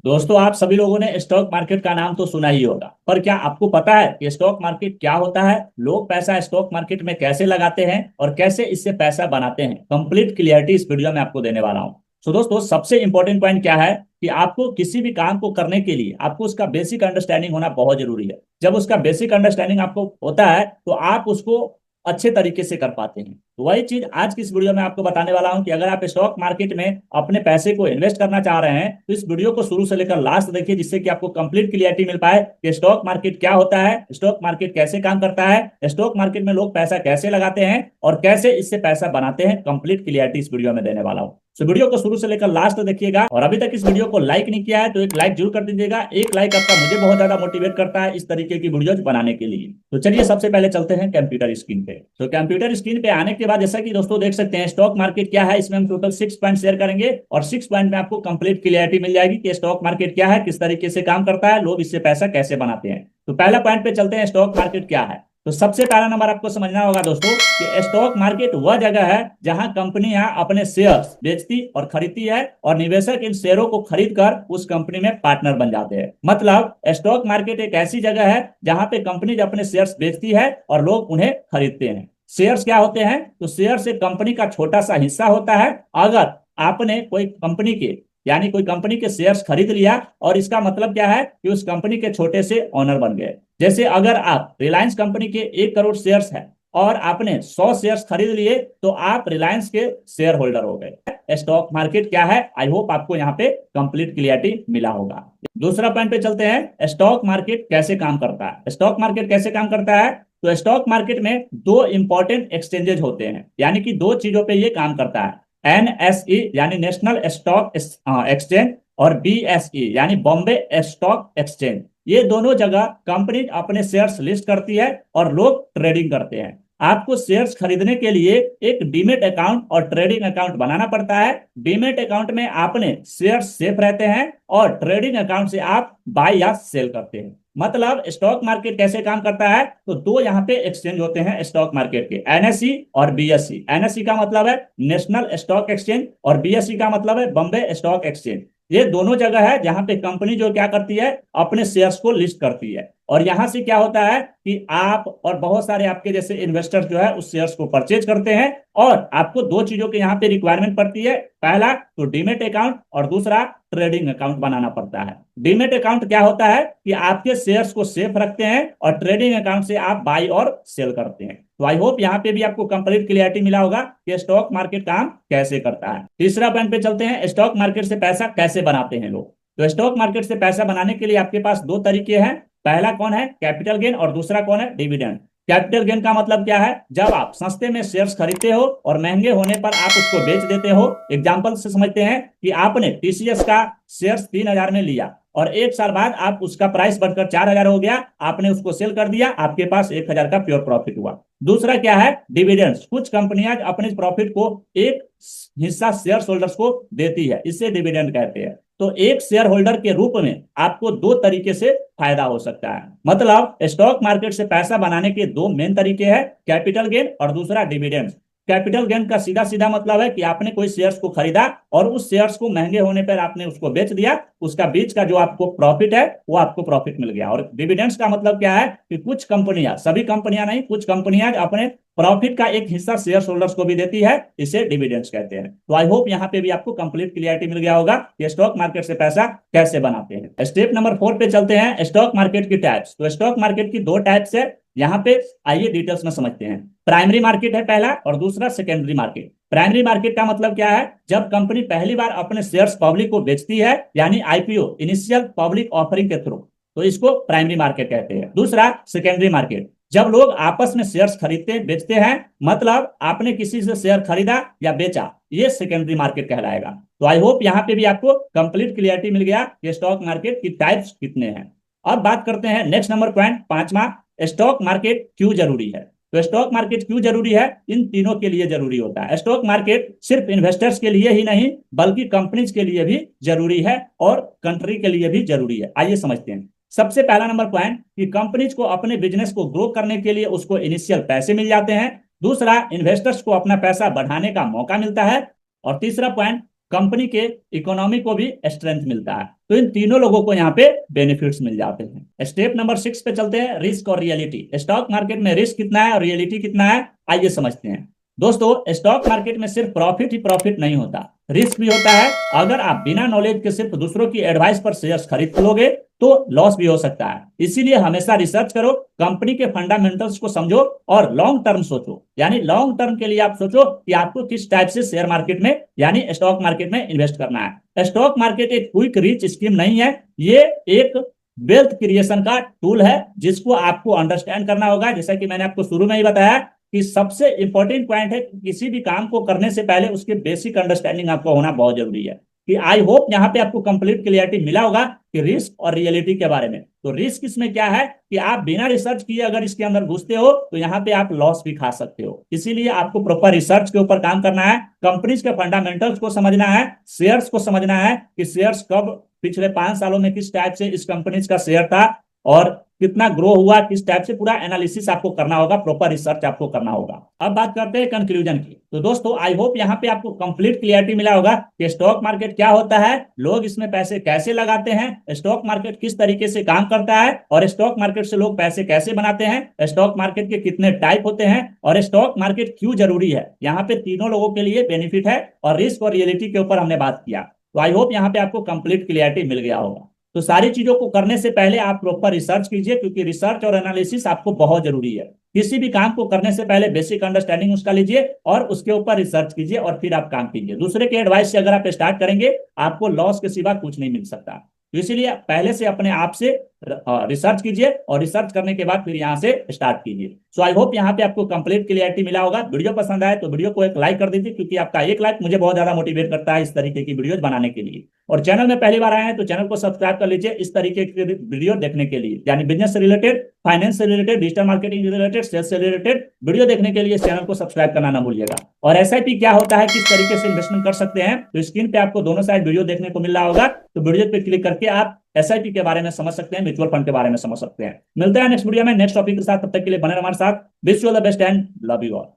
दोस्तों, आप सभी लोगों ने स्टॉक मार्केट का नाम तो सुना ही होगा, पर क्या आपको पता है कि स्टॉक मार्केट क्या होता है? लोग पैसा स्टॉक मार्केट में कैसे लगाते हैं और कैसे इससे पैसा बनाते हैं? कंप्लीट क्लियरिटी इस वीडियो में आपको देने वाला हूं। सो दोस्तों, सबसे इंपॉर्टेंट पॉइंट क्या है कि आपको किसी भी काम को करने के लिए आपको उसका बेसिक अंडरस्टैंडिंग होना बहुत जरूरी है। जब उसका बेसिक अंडरस्टैंडिंग आपको होता है तो आप उसको अच्छे तरीके से कर पाते हैं। तो वही चीज आज की इस वीडियो में आपको बताने वाला हूं कि अगर आप स्टॉक मार्केट में अपने पैसे को इन्वेस्ट करना चाह रहे हैं तो इस वीडियो को शुरू से लेकर लास्ट देखिए, जिससे कि आपको कंप्लीट क्लियरिटी मिल पाए कि स्टॉक मार्केट क्या होता है, स्टॉक मार्केट कैसे काम करता है, स्टॉक मार्केट में लोग पैसा कैसे लगाते हैं और कैसे इससे पैसा बनाते हैं। कंप्लीट क्लियरिटी इस वीडियो में देने वाला हूं। तो वीडियो को शुरू से लेकर लास्ट तक देखिएगा, और अभी तक इस वीडियो को लाइक नहीं किया है तो एक लाइक जरूर कर दीजिएगा। एक लाइक आपका मुझे बहुत ज्यादा मोटिवेट करता है इस तरीके की वीडियोज बनाने के लिए। तो चलिए सबसे पहले चलते हैं कंप्यूटर स्क्रीन पे। तो कंप्यूटर स्क्रीन पे आने के बाद जैसा कि दोस्तों देख सकते हैं स्टॉक मार्केट क्या है, इसमें हम टोटल 6 पॉइंट शेयर करेंगे और 6 पॉइंट में आपको कंप्लीट क्लियरिटी मिल जाएगी कि स्टॉक मार्केट क्या है, किस तरीके से काम करता है, लोग इससे पैसा कैसे बनाते हैं। तो पहला पॉइंट पे चलते हैं, स्टॉक मार्केट क्या है। तो सबसे पहला नंबर आपको समझना होगा दोस्तों कि स्टॉक मार्केट वह जगह है जहां कंपनियां अपने शेयर्स बेचती और खरीदती है और निवेशक इन शेयरों को खरीद कर उस कंपनी में पार्टनर बन जाते हैं। मतलब स्टॉक मार्केट एक ऐसी जगह है जहां पे कंपनी अपने शेयर्स बेचती है और लोग उन्हें खरीदते हैं। शेयर्स क्या होते हैं? तो शेयर्स एक कंपनी का छोटा सा हिस्सा होता है। अगर आपने कोई कंपनी के यानी कोई कंपनी के शेयर्स खरीद लिया और इसका मतलब क्या है कि उस कंपनी के छोटे से ओनर बन गए। जैसे अगर आप रिलायंस कंपनी के 1 करोड़ शेयर्स है और आपने 100 शेयर्स खरीद लिए तो आप रिलायंस के शेयर होल्डर हो गए। स्टॉक मार्केट क्या है, आई होप आपको यहाँ पे कंप्लीट क्लियरिटी मिला होगा। दूसरा पॉइंट पे चलते हैं, स्टॉक मार्केट कैसे काम करता है। स्टॉक मार्केट कैसे काम करता है? तो स्टॉक मार्केट में दो इंपॉर्टेंट एक्सचेंजेज होते हैं, यानी कि दो चीजों पे ये काम करता है। एनएसई यानी नेशनल स्टॉक एक्सचेंज और बीएसई यानी बॉम्बे स्टॉक एक्सचेंज। ये दोनों जगह कंपनी अपने शेयर्स लिस्ट करती है और लोग ट्रेडिंग करते हैं। आपको शेयर्स खरीदने के लिए एक डीमेट अकाउंट और ट्रेडिंग अकाउंट बनाना पड़ता है। डीमेट अकाउंट में आपने शेयर्स सेफ रहते हैं और ट्रेडिंग अकाउंट से आप बाय या सेल करते हैं। मतलब स्टॉक मार्केट कैसे काम करता है? तो दो यहाँ पे एक्सचेंज होते हैं स्टॉक मार्केट के, एनएसई और बीएसई। एनएसई का मतलब है नेशनल स्टॉक एक्सचेंज और बीएसई का मतलब है बॉम्बे स्टॉक एक्सचेंज। ये दोनों जगह है जहां पे कंपनी जो क्या करती है, अपने शेयर्स को लिस्ट करती है। और यहां से क्या होता है कि आप और बहुत सारे आपके जैसे इन्वेस्टर्स जो है उस शेयर्स को परचेज करते हैं। और आपको दो चीजों की यहाँ पे रिक्वायरमेंट पड़ती है, पहला तो डीमेट अकाउंट और दूसरा ट्रेडिंग अकाउंट बनाना पड़ता है। डीमेट अकाउंट क्या होता है कि आपके शेयर्स को सेफ रखते हैं और ट्रेडिंग अकाउंट से आप बाई और सेल करते हैं। तो आई होप यहाँ पे भी आपको कंप्लीट क्लियरिटी मिला होगा कि स्टॉक मार्केट काम कैसे करता है। तीसरा पॉइंट पे चलते हैं, स्टॉक मार्केट से पैसा कैसे बनाते हैं लोग। तो स्टॉक मार्केट से पैसा बनाने के लिए आपके पास दो तरीके हैं। पहला कौन है? कैपिटल गेन, और दूसरा कौन है? डिविडेंड। कैपिटल गेन का मतलब क्या है? जब आप सस्ते में शेयर्स खरीदते हो और महंगे होने पर आप उसको बेच देते हो। एग्जांपल से समझते हैं कि आपने टीसीएस का शेयर्स 3,000 में लिया और 1 साल बाद आप उसका प्राइस बढ़कर 4,000 हो गया, आपने उसको सेल कर दिया, आपके पास 1,000 का प्योर प्रॉफिट हुआ। दूसरा क्या है? डिविडेंड्स। कुछ कंपनियां अपने प्रॉफिट को एक हिस्सा शेयर होल्डर्स को देती है, इसे डिविडेंड कहते हैं। तो एक शेयर होल्डर के रूप में आपको दो तरीके से फायदा हो सकता है। मतलब स्टॉक मार्केट से पैसा बनाने के दो मेन तरीके हैं, कैपिटल गेन और दूसरा डिविडेंड। कैपिटल गेन का सीधा सीधा मतलब है कि आपने कोई शेयर्स को खरीदा और उस शेयर्स को महंगे होने पर आपने उसको बेच दिया, उसका बीच का जो आपको प्रॉफिट है वो आपको प्रॉफिट मिल गया। और डिविडेंड्स का मतलब क्या है कि कुछ कंपनियां, सभी कंपनियां नहीं, कुछ कंपनियां अपने प्रॉफिट का एक हिस्सा शेयर होल्डर्स को भी देती है, इसे डिविडेंड्स कहते हैं। तो आई होप यहाँ पे भी आपको कंप्लीट क्लियरिटी मिल गया होगा कि स्टॉक मार्केट से पैसा कैसे बनाते हैं। स्टेप नंबर 4 पे चलते हैं, स्टॉक मार्केट की टाइप्स। तो स्टॉक मार्केट की दो टाइप्स है, यहाँ पे आइए डिटेल्स में समझते हैं। प्राइमरी मार्केट है पहला और दूसरा सेकेंडरी मार्केट। प्राइमरी मार्केट का मतलब क्या है? जब कंपनी पहली बार अपने शेयर्स पब्लिक को बेचती है, यानी आईपीओ, इनिशियल पब्लिक ऑफरिंग के थ्रू, तो इसको प्राइमरी मार्केट कहते हैं। दूसरा सेकेंडरी मार्केट, जब लोग आपस में शेयर्स खरीदते बेचते हैं, मतलब आपने किसी से शेयर खरीदा या बेचा, ये सेकेंडरी मार्केट कहलाएगा। तो आई होप यहाँ पे भी आपको कंप्लीट क्लियरिटी मिल गया कि स्टॉक मार्केट की टाइप्स कितने हैं। अब बात करते हैं नेक्स्ट नंबर पॉइंट, पांचवा, स्टॉक मार्केट क्यों जरूरी है। तो स्टॉक मार्केट क्यों जरूरी है? इन तीनों के लिए जरूरी होता है। स्टॉक मार्केट सिर्फ इन्वेस्टर्स के लिए ही नहीं बल्कि कंपनीज के लिए भी जरूरी है और कंट्री के लिए भी जरूरी है। आइए समझते हैं। सबसे पहला नंबर पॉइंट कि कंपनीज को अपने बिजनेस को ग्रो करने के लिए उसको इनिशियल पैसे मिल जाते हैं। दूसरा, इन्वेस्टर्स को अपना पैसा बढ़ाने का मौका मिलता है। और तीसरा पॉइंट, कंपनी के इकोनॉमी को भी स्ट्रेंथ मिलता है। तो इन तीनों लोगों को यहाँ पे बेनिफिट्स मिल जाते हैं। स्टेप नंबर 6 पे चलते हैं, रिस्क और रियलिटी। स्टॉक मार्केट में रिस्क कितना है और रियलिटी कितना है, आइए समझते हैं। दोस्तों, स्टॉक मार्केट में सिर्फ प्रॉफिट ही प्रॉफिट नहीं होता, रिस्क भी होता है। अगर आप बिना नॉलेज के सिर्फ दूसरों की एडवाइस पर शेयर्स खरीद लोगे तो लॉस भी हो सकता है। इसीलिए हमेशा रिसर्च करो, कंपनी के फंडामेंटल्स को समझो और लॉन्ग टर्म सोचो। यानी लॉन्ग टर्म के लिए आप सोचो कि आपको किस टाइप से शेयर मार्केट में यानी स्टॉक मार्केट में इन्वेस्ट करना है। स्टॉक मार्केट एक क्विक रिच स्कीम नहीं है, ये एक वेल्थ क्रिएशन का टूल है जिसको आपको अंडरस्टैंड करना होगा। जैसा कि मैंने आपको शुरू में ही बताया कि सबसे इंपॉर्टेंट पॉइंट है कि किसी भी काम को करने से पहले उसके बेसिक अंडरस्टैंडिंग आपको होना बहुत जरूरी है। कि आई होप यहाँ पे आपको कंप्लीट क्लियरिटी मिला होगा कि रिस्क और रियलिटी के बारे में। तो रिस्क इसमें क्या है कि आप बिना रिसर्च किए अगर इसके अंदर घुसते हो तो यहाँ पे आप लॉस भी खा सकते हो। इसीलिए आपको प्रॉपर रिसर्च के ऊपर काम करना है, कंपनीज के फंडामेंटल्स को समझना है, शेयर्स को समझना है कि शेयर्स कब पिछले 5 सालों में किस टाइप से इस कंपनीज का शेयर था और कितना ग्रो हुआ, किस टाइप से, पूरा एनालिसिस आपको करना होगा, प्रॉपर रिसर्च आपको करना होगा। अब बात करते हैं कंक्लूजन की। तो दोस्तों, आई होप यहाँ पे आपको कंप्लीट क्लियरिटी मिला होगा कि स्टॉक मार्केट क्या होता है, लोग इसमें पैसे कैसे लगाते हैं, स्टॉक मार्केट किस तरीके से काम करता है और स्टॉक मार्केट से लोग पैसे कैसे बनाते हैं, स्टॉक मार्केट के कितने टाइप होते हैं और स्टॉक मार्केट क्यों जरूरी है। यहाँ पे तीनों लोगों के लिए बेनिफिट है और रिस्क और रियलिटी के ऊपर हमने बात किया। तो आई होप यहाँ पे आपको कंप्लीट क्लियरिटी मिल गया होगा। तो सारी चीजों को करने से पहले आप प्रॉपर रिसर्च कीजिए, क्योंकि रिसर्च और एनालिसिस आपको बहुत जरूरी है। किसी भी काम को करने से पहले बेसिक अंडरस्टैंडिंग उसका लीजिए और उसके ऊपर रिसर्च कीजिए और फिर आप काम कीजिए। दूसरे के एडवाइस से अगर आप स्टार्ट करेंगे आपको लॉस के सिवा कुछ नहीं मिल सकता। तो इसीलिए पहले से अपने आप से रिसर्च कीजिए और रिसर्च करने के बाद फिर यहाँ से स्टार्ट कीजिए। सो आई होप यहाँ पे आपको कंप्लीट क्लियरिटी मिला होगा। वीडियो पसंद आए तो वीडियो को एक लाइक कर दीजिए, क्योंकि आपका एक लाइक मुझे बहुत ज्यादा मोटिवेट करता है इस तरीके की वीडियोज बनाने के लिए। और चैनल में पहली बार आए हैं तो चैनल को सब्सक्राइब कर लीजिए इस तरीके के वीडियो देखने के लिए, यानी बिजनेस से रिलेटेड, फाइनेंस से रिलेटेड, डिजिटल मार्केटिंग से रिलेटेड, सेल्स से रिलेटेड वीडियो देखने के लिए इस चैनल को सब्सक्राइब करना ना भूलिएगा। और एसआईपी क्या होता है, किस तरीके से इन्वेस्टमेंट कर सकते हैं, तो स्क्रीन पे आपको दोनों साइड वीडियो देखने को मिल रहा होगा। तो वीडियो पे क्लिक करके आप एसआईपी के बारे में समझ सकते हैं, म्यूचुअल फंड के बारे में समझ सकते हैं। मिलते हैं नेक्स्ट वीडियो में नेक्स्ट टॉपिक के साथ, तब तक के लिए बने हमारे साथ। Wish you all the best and love you all.